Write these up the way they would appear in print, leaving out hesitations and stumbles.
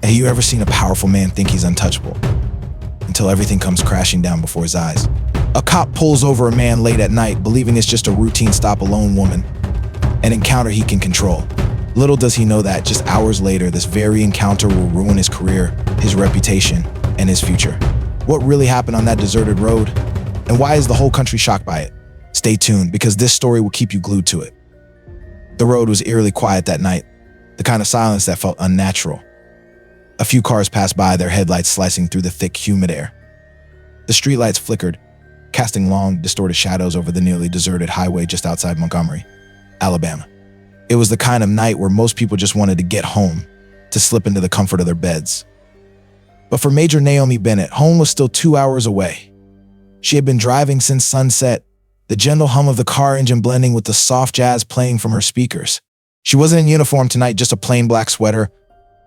Have you ever seen a powerful man think he's untouchable until everything comes crashing down before his eyes? A cop pulls over a man late at night, believing it's just a routine stop a lone woman, an encounter he can control. Little does he know that just hours later, this very encounter will ruin his career, his reputation, and his future. What really happened on that deserted road? And why is the whole country shocked by it? Stay tuned, because this story will keep you glued to it. The road was eerily quiet that night, the kind of silence that felt unnatural. A few cars passed by, their headlights slicing through the thick, humid air. The streetlights flickered, casting long, distorted shadows over the nearly deserted highway just outside Montgomery, Alabama. It was the kind of night where most people just wanted to get home, to slip into the comfort of their beds. But for Major Naomi Bennett, home was still 2 hours away. She had been driving since sunset, the gentle hum of the car engine blending with the soft jazz playing from her speakers. She wasn't in uniform tonight, just a plain black sweater,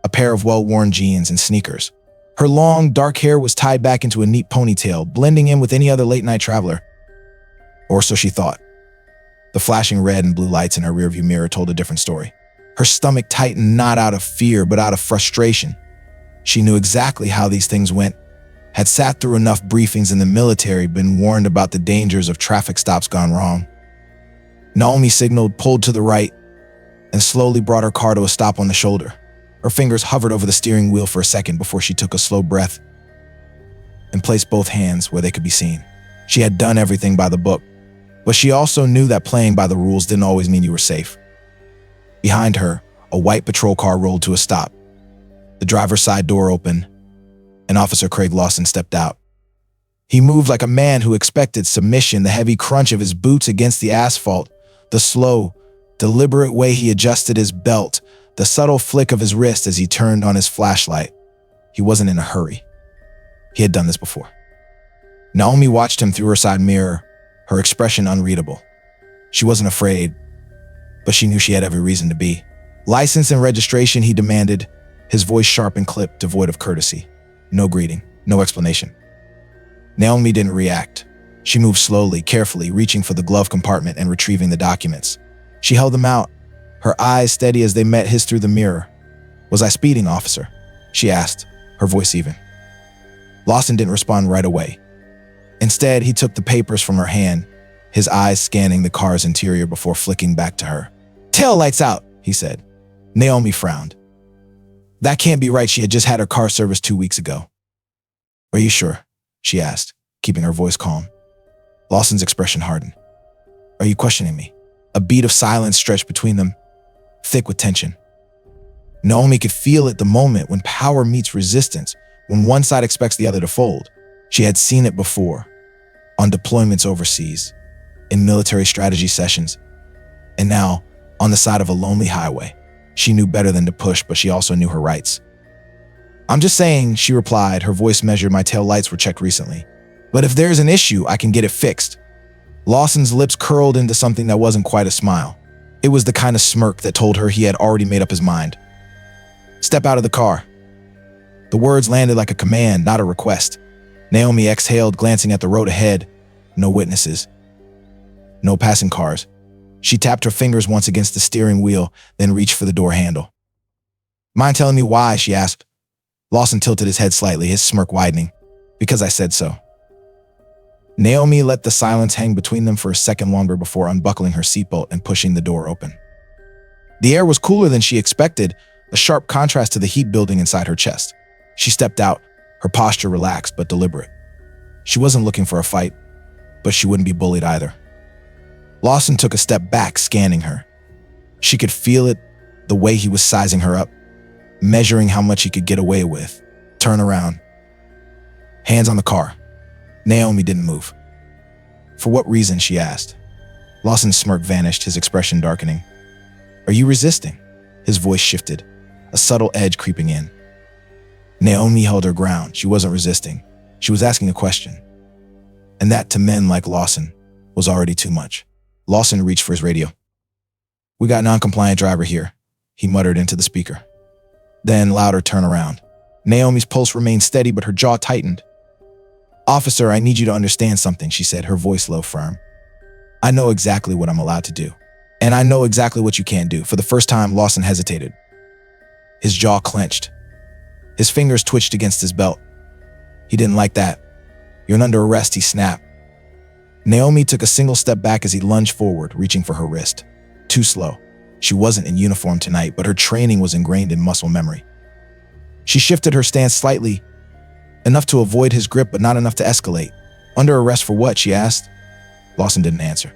a pair of well-worn jeans and sneakers. Her long, dark hair was tied back into a neat ponytail, blending in with any other late-night traveler. Or so she thought. The flashing red and blue lights in her rearview mirror told a different story. Her stomach tightened not out of fear, but out of frustration. She knew exactly how these things went, had sat through enough briefings in the military, been warned about the dangers of traffic stops gone wrong. Naomi signaled, pulled to the right, and slowly brought her car to a stop on the shoulder. Her fingers hovered over the steering wheel for a second before she took a slow breath and placed both hands where they could be seen. She had done everything by the book, but she also knew that playing by the rules didn't always mean you were safe. Behind her, a white patrol car rolled to a stop. The driver's side door opened, and Officer Craig Lawson stepped out. He moved like a man who expected submission, the heavy crunch of his boots against the asphalt, the slow, deliberate way he adjusted his belt, the subtle flick of his wrist as he turned on his flashlight. He wasn't in a hurry. He had done this before. Naomi watched him through her side mirror, her expression unreadable. She wasn't afraid, but she knew she had every reason to be. License and registration, he demanded, his voice sharp and clipped, devoid of courtesy. No greeting, no explanation. Naomi didn't react. She moved slowly, carefully, reaching for the glove compartment and retrieving the documents. She held them out, her eyes steady as they met his through the mirror. "Was I speeding, officer?" she asked, her voice even. Lawson didn't respond right away. Instead, he took the papers from her hand, his eyes scanning the car's interior before flicking back to her. "Tail lights out," he said. Naomi frowned. That can't be right. She had just had her car serviced 2 weeks ago. "Are you sure?" she asked, keeping her voice calm. Lawson's expression hardened. "Are you questioning me?" A beat of silence stretched between them, thick with tension. Naomi could feel it the moment when power meets resistance, when one side expects the other to fold. She had seen it before, on deployments overseas, in military strategy sessions, and now on the side of a lonely highway. She knew better than to push, but she also knew her rights. "I'm just saying," she replied, her voice measured. "My tail lights were checked recently. But if there's an issue, I can get it fixed." Lawson's lips curled into something that wasn't quite a smile. It was the kind of smirk that told her he had already made up his mind. "Step out of the car." The words landed like a command, not a request. Naomi exhaled, glancing at the road ahead. No witnesses. No passing cars. She tapped her fingers once against the steering wheel, then reached for the door handle. "Mind telling me why?" she asked. Lawson tilted his head slightly, his smirk widening. "Because I said so." Naomi let the silence hang between them for a second longer before unbuckling her seatbelt and pushing the door open. The air was cooler than she expected, a sharp contrast to the heat building inside her chest. She stepped out, her posture relaxed but deliberate. She wasn't looking for a fight, but she wouldn't be bullied either. Lawson took a step back, scanning her. She could feel it, the way he was sizing her up, measuring how much he could get away with. "Turn around." Hands on the car. Naomi didn't move. "For what reason?" she asked. Lawson's smirk vanished, his expression darkening. "Are you resisting?" His voice shifted, a subtle edge creeping in. Naomi held her ground. She wasn't resisting. She was asking a question. And that, to men like Lawson, was already too much. Lawson reached for his radio. "We got non-compliant driver here," he muttered into the speaker. Then, louder, "Turn around." Naomi's pulse remained steady, but her jaw tightened. "Officer, I need you to understand something," she said, her voice low, firm. "I know exactly what I'm allowed to do. And I know exactly what you can't do." For the first time, Lawson hesitated. His jaw clenched. His fingers twitched against his belt. He didn't like that. "You're under arrest," he snapped. Naomi took a single step back as he lunged forward, reaching for her wrist. Too slow. She wasn't in uniform tonight, but her training was ingrained in muscle memory. She shifted her stance slightly, enough to avoid his grip, but not enough to escalate. "Under arrest for what?" she asked. Lawson didn't answer.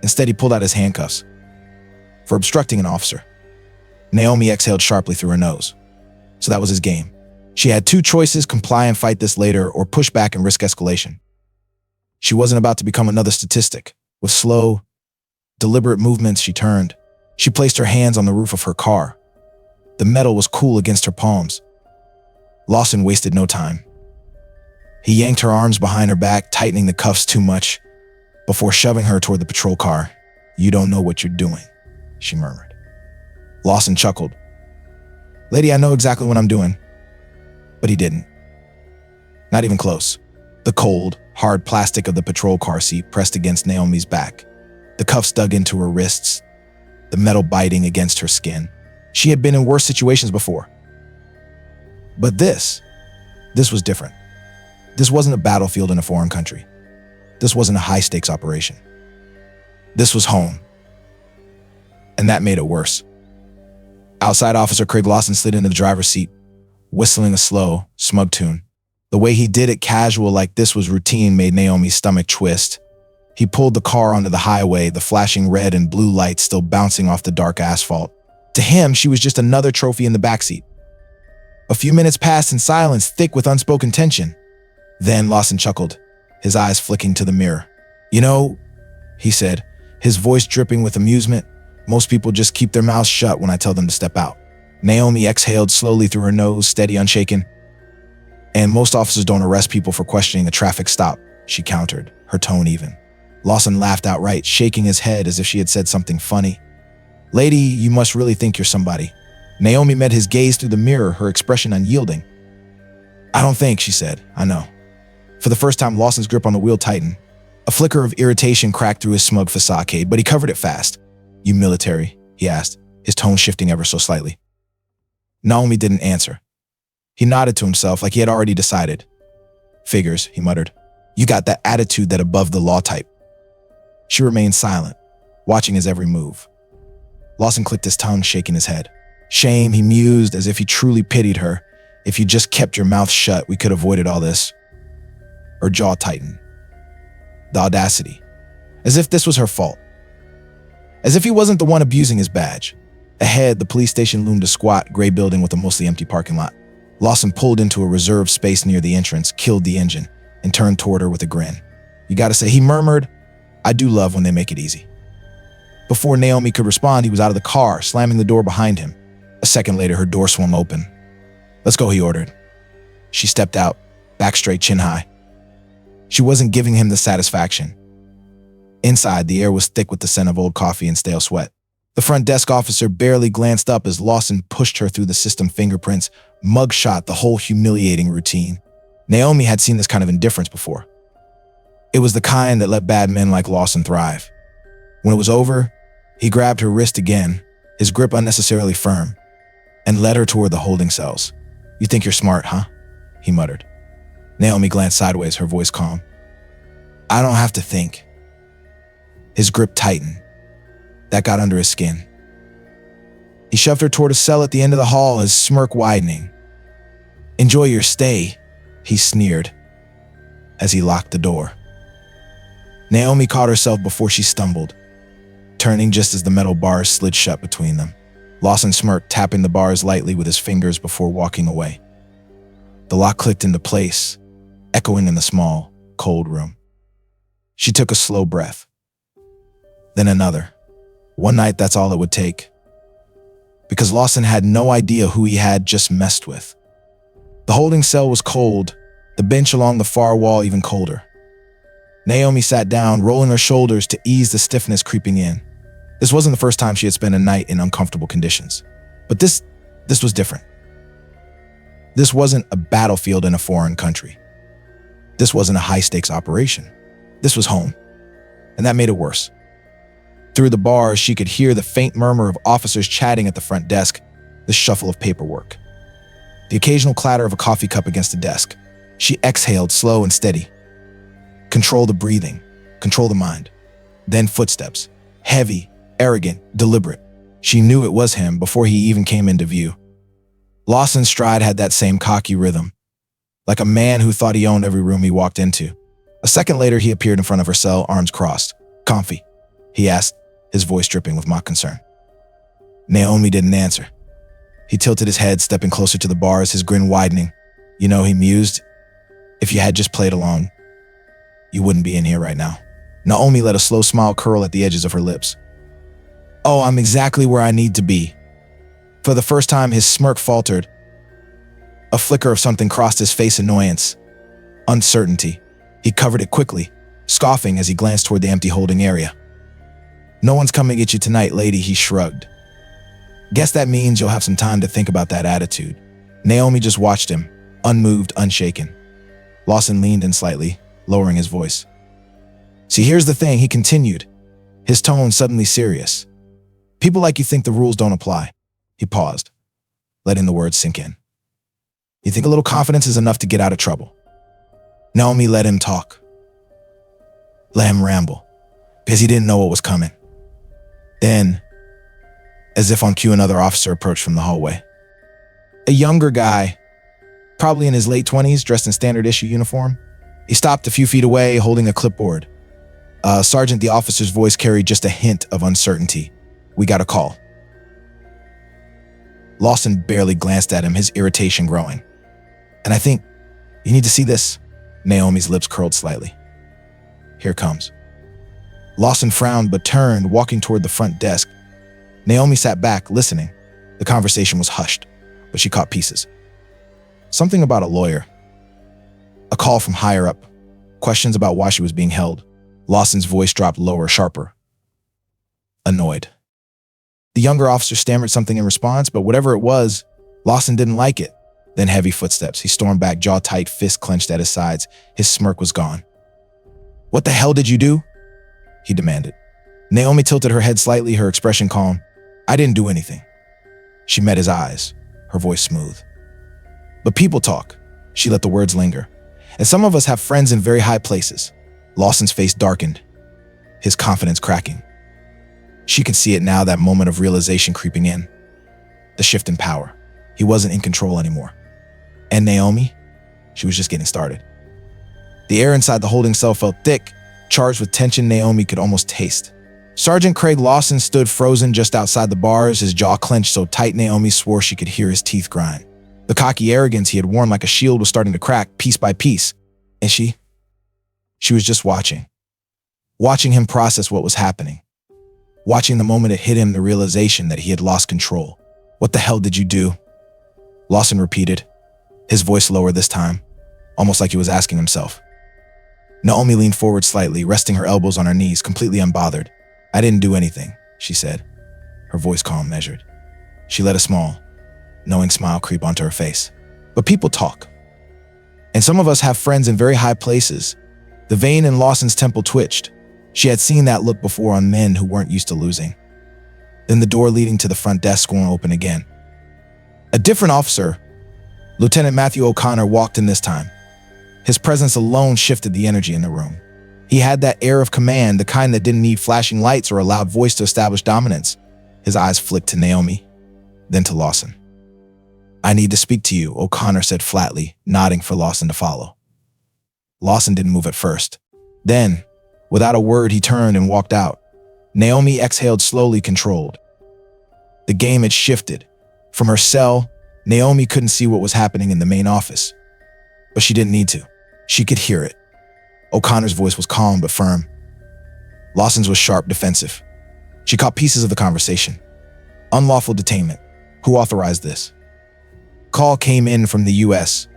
Instead, he pulled out his handcuffs. "For obstructing an officer." Naomi exhaled sharply through her nose. So that was his game. She had two choices: comply and fight this later, or push back and risk escalation. She wasn't about to become another statistic. With slow, deliberate movements, she turned. She placed her hands on the roof of her car. The metal was cool against her palms. Lawson wasted no time. He yanked her arms behind her back, tightening the cuffs too much, before shoving her toward the patrol car. "You don't know what you're doing," she murmured. Lawson chuckled. "Lady, I know exactly what I'm doing." But he didn't. Not even close. The cold, hard plastic of the patrol car seat pressed against Naomi's back. The cuffs dug into her wrists, the metal biting against her skin. She had been in worse situations before. But this was different. This wasn't a battlefield in a foreign country. This wasn't a high-stakes operation. This was home. And that made it worse. Outside, Officer Craig Lawson slid into the driver's seat, whistling a slow, smug tune. The way he did it, casual like this was routine, made Naomi's stomach twist. He pulled the car onto the highway, the flashing red and blue lights still bouncing off the dark asphalt. To him, she was just another trophy in the backseat. A few minutes passed in silence, thick with unspoken tension. Then Lawson chuckled, his eyes flicking to the mirror. "You know," he said, his voice dripping with amusement, "most people just keep their mouths shut when I tell them to step out." Naomi exhaled slowly through her nose, steady, unshaken. "And most officers don't arrest people for questioning a traffic stop," she countered, her tone even. Lawson laughed outright, shaking his head as if she had said something funny. "Lady, you must really think you're somebody." Naomi met his gaze through the mirror, her expression unyielding. "I don't think," she said. "I know." For the first time, Lawson's grip on the wheel tightened. A flicker of irritation cracked through his smug facade, but he covered it fast. "You military?" he asked, his tone shifting ever so slightly. Naomi didn't answer. He nodded to himself like he had already decided. "Figures," he muttered. "You got that attitude, that above the law type." She remained silent, watching his every move. Lawson clicked his tongue, shaking his head. "Shame," he mused, as if he truly pitied her. "If you just kept your mouth shut, we could have avoided all this." Her jaw tightened. The audacity. As if this was her fault. As if he wasn't the one abusing his badge. Ahead, the police station loomed, a squat, gray building with a mostly empty parking lot. Lawson pulled into a reserved space near the entrance, killed the engine, and turned toward her with a grin. "You gotta say," he murmured, "I do love when they make it easy." Before Naomi could respond, he was out of the car, slamming the door behind him. A second later, her door swung open. "Let's go," he ordered. She stepped out, back straight, chin high. She wasn't giving him the satisfaction. Inside, the air was thick with the scent of old coffee and stale sweat. The front desk officer barely glanced up as Lawson pushed her through the system fingerprints, mugshot, the whole humiliating routine. Naomi had seen this kind of indifference before. It was the kind that let bad men like Lawson thrive. When it was over, he grabbed her wrist again, his grip unnecessarily firm, and led her toward the holding cells. "You think you're smart, huh?" he muttered. Naomi glanced sideways, her voice calm. "I don't have to think." His grip tightened. That got under his skin. He shoved her toward a cell at the end of the hall, his smirk widening. "Enjoy your stay," he sneered as he locked the door. Naomi caught herself before she stumbled, turning just as the metal bars slid shut between them. Lawson smirked, tapping the bars lightly with his fingers before walking away. The lock clicked into place, echoing in the small, cold room. She took a slow breath. Then another. One night, that's all it would take. Because Lawson had no idea who he had just messed with. The holding cell was cold, the bench along the far wall even colder. Naomi sat down, rolling her shoulders to ease the stiffness creeping in. This wasn't the first time she had spent a night in uncomfortable conditions. But this was different. This wasn't a battlefield in a foreign country. This wasn't a high-stakes operation. This was home. And that made it worse. Through the bars, she could hear the faint murmur of officers chatting at the front desk, the shuffle of paperwork. the occasional clatter of a coffee cup against the desk. She exhaled, slow and steady. Control the breathing, control the mind. Then footsteps, heavy, arrogant, deliberate. She knew it was him before he even came into view. Lawson's stride had that same cocky rhythm, like a man who thought he owned every room he walked into. A second later, he appeared in front of her cell, arms crossed. "Comfy?" he asked, his voice dripping with mock concern. Naomi didn't answer. He tilted his head, stepping closer to the bars, his grin widening. "You know," he mused, "if you had just played along, you wouldn't be in here right now." Naomi let a slow smile curl at the edges of her lips. "Oh, I'm exactly where I need to be." For the first time, his smirk faltered. A flicker of something crossed his face, annoyance, uncertainty. He covered it quickly, scoffing as he glanced toward the empty holding area. "No one's coming at you tonight, lady," he shrugged. "Guess that means you'll have some time to think about that attitude." Naomi just watched him, unmoved, unshaken. Lawson leaned in slightly, lowering his voice. "See, here's the thing," he continued, his tone suddenly serious. "People like you think the rules don't apply." He paused, letting the words sink in. "You think a little confidence is enough to get out of trouble?" Naomi let him talk. Let him ramble, because he didn't know what was coming. Then, as if on cue, another officer approached from the hallway. A younger guy, probably in his late 20s, dressed in standard issue uniform. He stopped a few feet away, holding a clipboard. "Sergeant," the officer's voice carried just a hint of uncertainty. "We got a call." Lawson barely glanced at him, his irritation growing. "And I think you need to see this." Naomi's lips curled slightly. "Here comes." Lawson frowned but turned, walking toward the front desk. Naomi sat back, listening. The conversation was hushed, but she caught pieces. Something about a lawyer. A call from higher up. Questions about why she was being held. Lawson's voice dropped lower, sharper. Annoyed. The younger officer stammered something in response, but whatever it was, Lawson didn't like it. Then heavy footsteps. He stormed back, jaw tight, fist clenched at his sides. His smirk was gone. "What the hell did you do?" he demanded. Naomi tilted her head slightly, her expression calm. "I didn't do anything." She met his eyes, her voice smooth. "But people talk." She let the words linger. "And some of us have friends in very high places." Lawson's face darkened, his confidence cracking. She could see it now, that moment of realization creeping in. The shift in power. He wasn't in control anymore. And Naomi? She was just getting started. The air inside the holding cell felt thick, charged with tension Naomi could almost taste. Sergeant Craig Lawson stood frozen just outside the bars, his jaw clenched so tight Naomi swore she could hear his teeth grind. The cocky arrogance he had worn like a shield was starting to crack piece by piece. And she was just watching. Watching him process what was happening. Watching the moment it hit him, the realization that he had lost control. "What the hell did you do?" Lawson repeated, his voice lower this time, almost like he was asking himself. Naomi leaned forward slightly, resting her elbows on her knees, completely unbothered. "I didn't do anything," she said, her voice calm, measured. She let a small, knowing smile creep onto her face. "But people talk. And some of us have friends in very high places." The vein in Lawson's temple twitched. She had seen that look before on men who weren't used to losing. Then the door leading to the front desk swung open again. A different officer, Lieutenant Matthew O'Connor, walked in this time. His presence alone shifted the energy in the room. He had that air of command, the kind that didn't need flashing lights or a loud voice to establish dominance. His eyes flicked to Naomi, then to Lawson. "I need to speak to you," O'Connor said flatly, nodding for Lawson to follow. Lawson didn't move at first. Then, without a word, he turned and walked out. Naomi exhaled slowly, controlled. The game had shifted. From her cell, Naomi couldn't see what was happening in the main office. But she didn't need to. She could hear it. O'Connor's voice was calm but firm. Lawson's was sharp, defensive. She caught pieces of the conversation. "Unlawful detainment. Who authorized this?" Call came in from the U.S.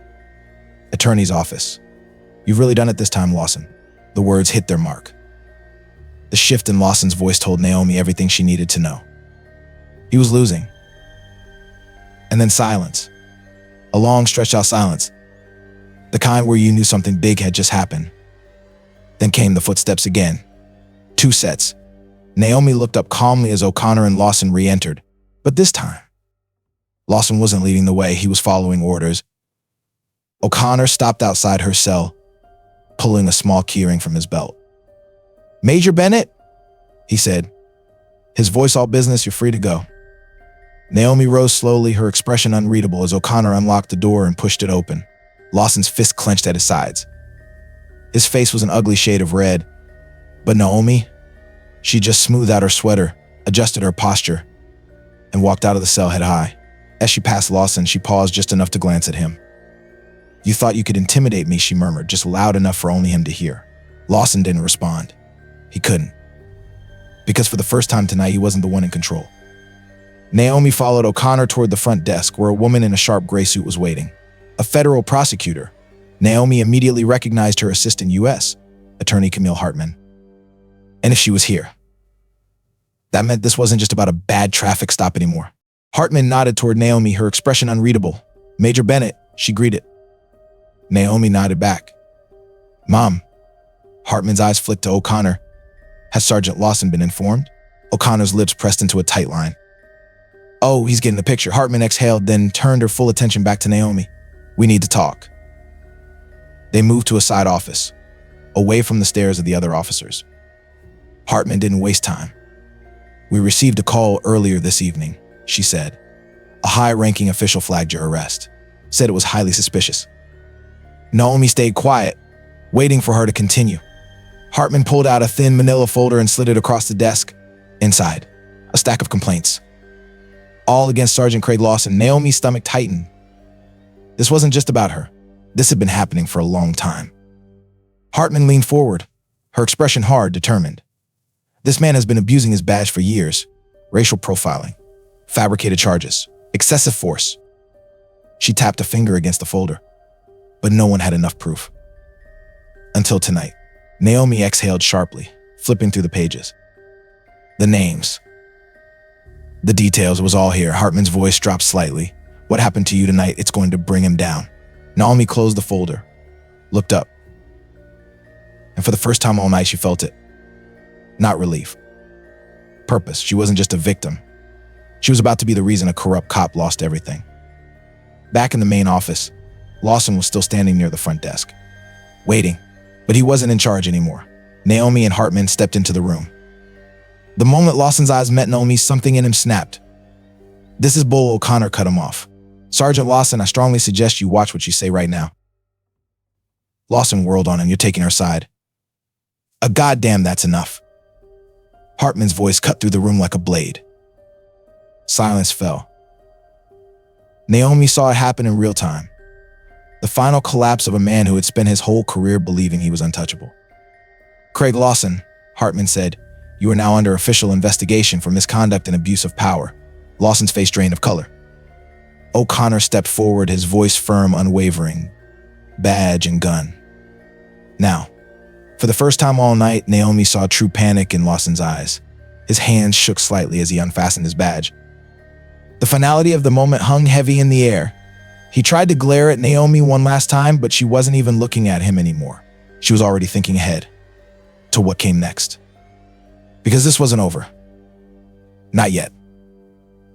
Attorney's office. "You've really done it this time, Lawson." The words hit their mark. The shift in Lawson's voice told Naomi everything she needed to know. He was losing. And then silence. A long, stretched-out silence. The kind where you knew something big had just happened. Then came the footsteps again. 2 sets. Naomi looked up calmly as O'Connor and Lawson re-entered. But this time, Lawson wasn't leading the way, he was following orders. O'Connor stopped outside her cell, pulling a small keyring from his belt. "Major Bennett?" he said. His voice all business, "You're free to go." Naomi rose slowly, her expression unreadable as O'Connor unlocked the door and pushed it open. Lawson's fist clenched at his sides. His face was an ugly shade of red. But Naomi, she just smoothed out her sweater, adjusted her posture, and walked out of the cell head high. As she passed Lawson, she paused just enough to glance at him. "You thought you could intimidate me," she murmured, just loud enough for only him to hear. Lawson didn't respond. He couldn't. Because for the first time tonight, he wasn't the one in control. Naomi followed O'Connor toward the front desk, where a woman in a sharp gray suit was waiting. A federal prosecutor. Naomi immediately recognized her assistant U.S., Attorney Camille Hartman. And if she was here, that meant this wasn't just about a bad traffic stop anymore. Hartman nodded toward Naomi, her expression unreadable. "Major Bennett," she greeted. Naomi nodded back. "Mom." Hartman's eyes flicked to O'Connor. Has Sergeant Lawson been informed? O'Connor's lips pressed into a tight line. "Oh, he's getting the picture." Hartman exhaled, then turned her full attention back to Naomi. "We need to talk." They moved to a side office, away from the stares of the other officers. Hartman didn't waste time. "We received a call earlier this evening," she said. "A high-ranking official flagged your arrest. Said it was highly suspicious." Naomi stayed quiet, waiting for her to continue. Hartman pulled out a thin manila folder and slid it across the desk. Inside, a stack of complaints. All against Sergeant Craig Lawson. Naomi's stomach tightened. This wasn't just about her. This had been happening for a long time. Hartman leaned forward, her expression hard, determined. This man has been abusing his badge for years. Racial profiling, fabricated charges, excessive force. She tapped a finger against the folder, but no one had enough proof. Until tonight. Naomi exhaled sharply, flipping through the pages. The names. The details, was all here. Hartman's voice dropped slightly. "What happened to you tonight? It's going to bring him down." Naomi closed the folder, looked up. And for the first time all night, she felt it. Not relief. Purpose. She wasn't just a victim. She was about to be the reason a corrupt cop lost everything. Back in the main office, Lawson was still standing near the front desk, waiting, but he wasn't in charge anymore. Naomi and Hartman stepped into the room. The moment Lawson's eyes met Naomi's, something in him snapped. "This is bull." O'Connor cut him off. "Sergeant Lawson, I strongly suggest you watch what you say right now." Lawson whirled on him. "You're taking her side." "A goddamn, that's enough." Hartman's voice cut through the room like a blade. Silence fell. Naomi saw it happen in real time. The final collapse of a man who had spent his whole career believing he was untouchable. "Craig Lawson," Hartman said, "you are now under official investigation for misconduct and abuse of power." Lawson's face drained of color. O'Connor stepped forward, his voice firm, unwavering. "Badge and gun." Now, for the first time all night, Naomi saw true panic in Lawson's eyes. His hands shook slightly as he unfastened his badge. The finality of the moment hung heavy in the air. He tried to glare at Naomi one last time, but she wasn't even looking at him anymore. She was already thinking ahead to what came next. Because this wasn't over. Not yet.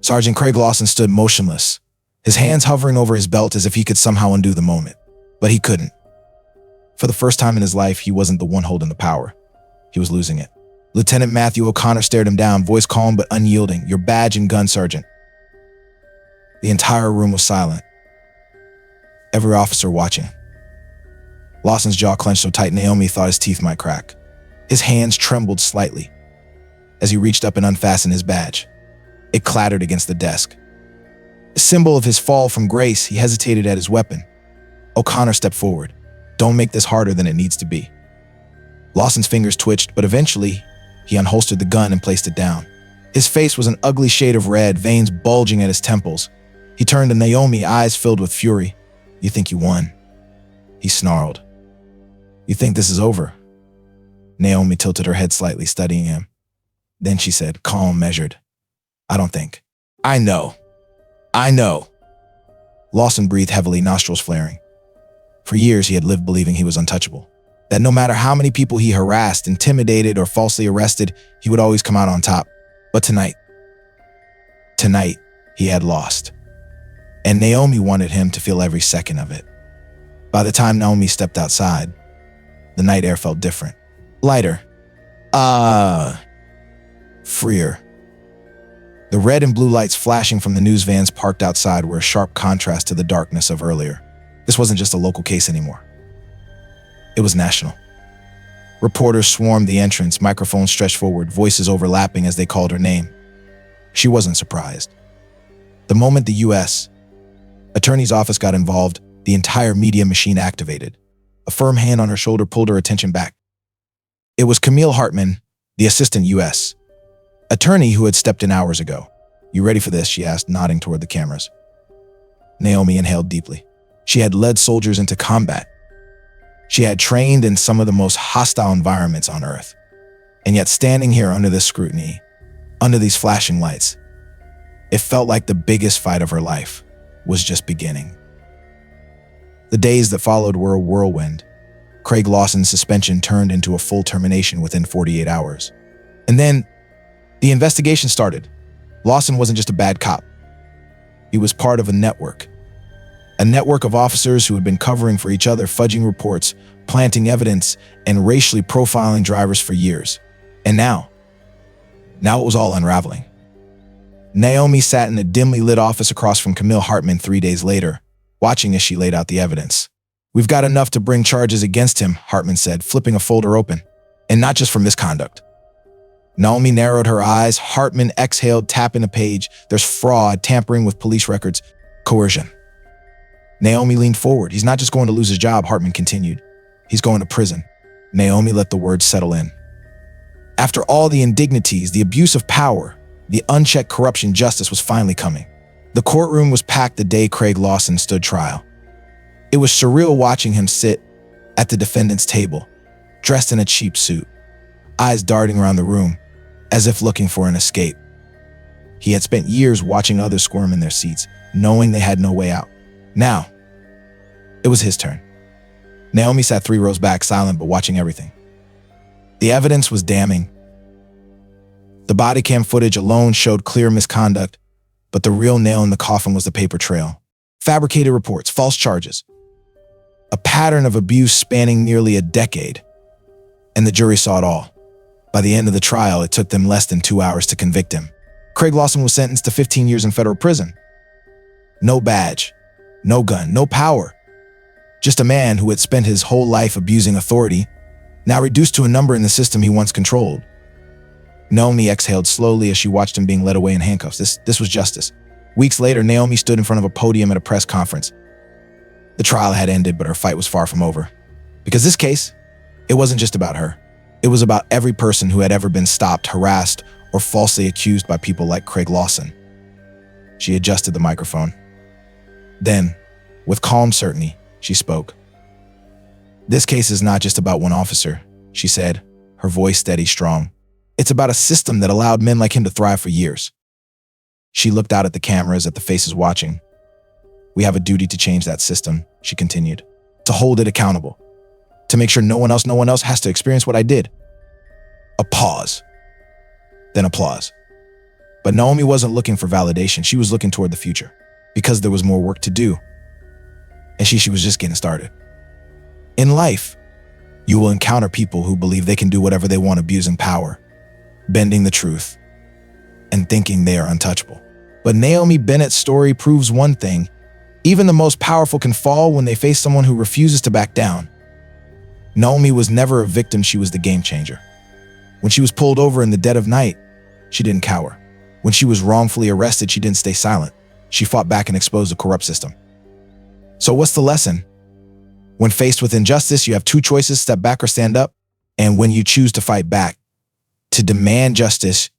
Sergeant Craig Lawson stood motionless, his hands hovering over his belt as if he could somehow undo the moment. But he couldn't. For the first time in his life, he wasn't the one holding the power. He was losing it. Lieutenant Matthew O'Connor stared him down, voice calm but unyielding. "Your badge and gun, Sergeant." The entire room was silent. Every officer watching. Lawson's jaw clenched so tight Naomi thought his teeth might crack. His hands trembled slightly as he reached up and unfastened his badge. It clattered against the desk. A symbol of his fall from grace, he hesitated at his weapon. O'Connor stepped forward. "Don't make this harder than it needs to be." Lawson's fingers twitched, but eventually, he unholstered the gun and placed it down. His face was an ugly shade of red, veins bulging at his temples. He turned to Naomi, eyes filled with fury. "You think you won?" He snarled. "You think this is over?" Naomi tilted her head slightly, studying him. Then she said, calm, measured, "I don't think." I know. Lawson breathed heavily, nostrils flaring. For years, he had lived believing he was untouchable. That no matter how many people he harassed, intimidated, or falsely arrested, he would always come out on top. But tonight, he had lost. and Naomi wanted him to feel every second of it. By the time Naomi stepped outside, the night air felt different. Lighter. Freer. The red and blue lights flashing from the news vans parked outside were a sharp contrast to the darkness of earlier. This wasn't just a local case anymore. It was national. Reporters swarmed the entrance, microphones stretched forward, voices overlapping as they called her name. She wasn't surprised. The moment the U.S. Attorney's Office got involved, the entire media machine activated. A firm hand on her shoulder pulled her attention back. It was Camille Hartman, the assistant U.S. attorney who had stepped in hours ago. "You ready for this?" she asked, nodding toward the cameras. Naomi inhaled deeply. She had led soldiers into combat. She had trained in some of the most hostile environments on Earth. And yet standing here under this scrutiny, under these flashing lights, it felt like the biggest fight of her life was just beginning. The days that followed were a whirlwind. Craig Lawson's suspension turned into a full termination within 48 hours. And then the investigation started. Lawson wasn't just a bad cop. He was part of a network of officers who had been covering for each other, fudging reports, planting evidence, and racially profiling drivers for years. And now it was all unraveling. Naomi sat in a dimly lit office across from Camille Hartman 3 days later, watching as she laid out the evidence. "We've got enough to bring charges against him," Hartman said, flipping a folder open. "And not just for misconduct." Naomi narrowed her eyes. Hartman exhaled, tapping a page. "There's fraud, tampering with police records, coercion." Naomi leaned forward. "He's not just going to lose his job," Hartman continued. "He's going to prison." Naomi let the words settle in. After all the indignities, the abuse of power, the unchecked corruption, justice was finally coming. The courtroom was packed the day Craig Lawson stood trial. It was surreal watching him sit at the defendant's table, dressed in a cheap suit, eyes darting around the room, as if looking for an escape. He had spent years watching others squirm in their seats, knowing they had no way out. Now, it was his turn. Naomi sat 3 rows back, silent but watching everything. The evidence was damning. The body cam footage alone showed clear misconduct, but the real nail in the coffin was the paper trail. Fabricated reports, false charges, a pattern of abuse spanning nearly a decade. And the jury saw it all. By the end of the trial, it took them less than 2 hours to convict him. Craig Lawson was sentenced to 15 years in federal prison. No badge, no gun, no power. Just a man who had spent his whole life abusing authority, now reduced to a number in the system he once controlled. Naomi exhaled slowly as she watched him being led away in handcuffs. This was justice. Weeks later, Naomi stood in front of a podium at a press conference. The trial had ended, but her fight was far from over. Because this case, it wasn't just about her. It was about every person who had ever been stopped, harassed, or falsely accused by people like Craig Lawson. She adjusted the microphone. Then, with calm certainty, she spoke. "This case is not just about one officer," she said, her voice steady, strong. "It's about a system that allowed men like him to thrive for years." She looked out at the cameras, at the faces watching. "We have a duty to change that system," she continued, "to hold it accountable, to make sure no one else has to experience what I did." A pause, then applause. But Naomi wasn't looking for validation. She was looking toward the future, because there was more work to do. And she was just getting started. In life, you will encounter people who believe they can do whatever they want, abusing power, bending the truth, and thinking they are untouchable. But Naomi Bennett's story proves one thing: even the most powerful can fall when they face someone who refuses to back down. Naomi was never a victim, she was the game changer. When she was pulled over in the dead of night, she didn't cower. When she was wrongfully arrested, she didn't stay silent. She fought back and exposed a corrupt system. So what's the lesson? When faced with injustice, you have 2 choices: step back or stand up. And when you choose to fight back, to demand justice,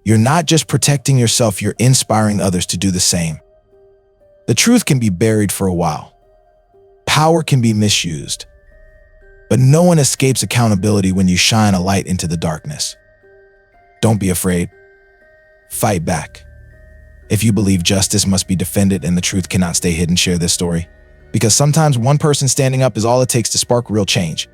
you're not just protecting yourself, you're inspiring others to do the same. The truth can be buried for a while. Power can be misused. But no one escapes accountability when you shine a light into the darkness. Don't be afraid. Fight back. If you believe justice must be defended and the truth cannot stay hidden, share this story. Because sometimes one person standing up is all it takes to spark real change.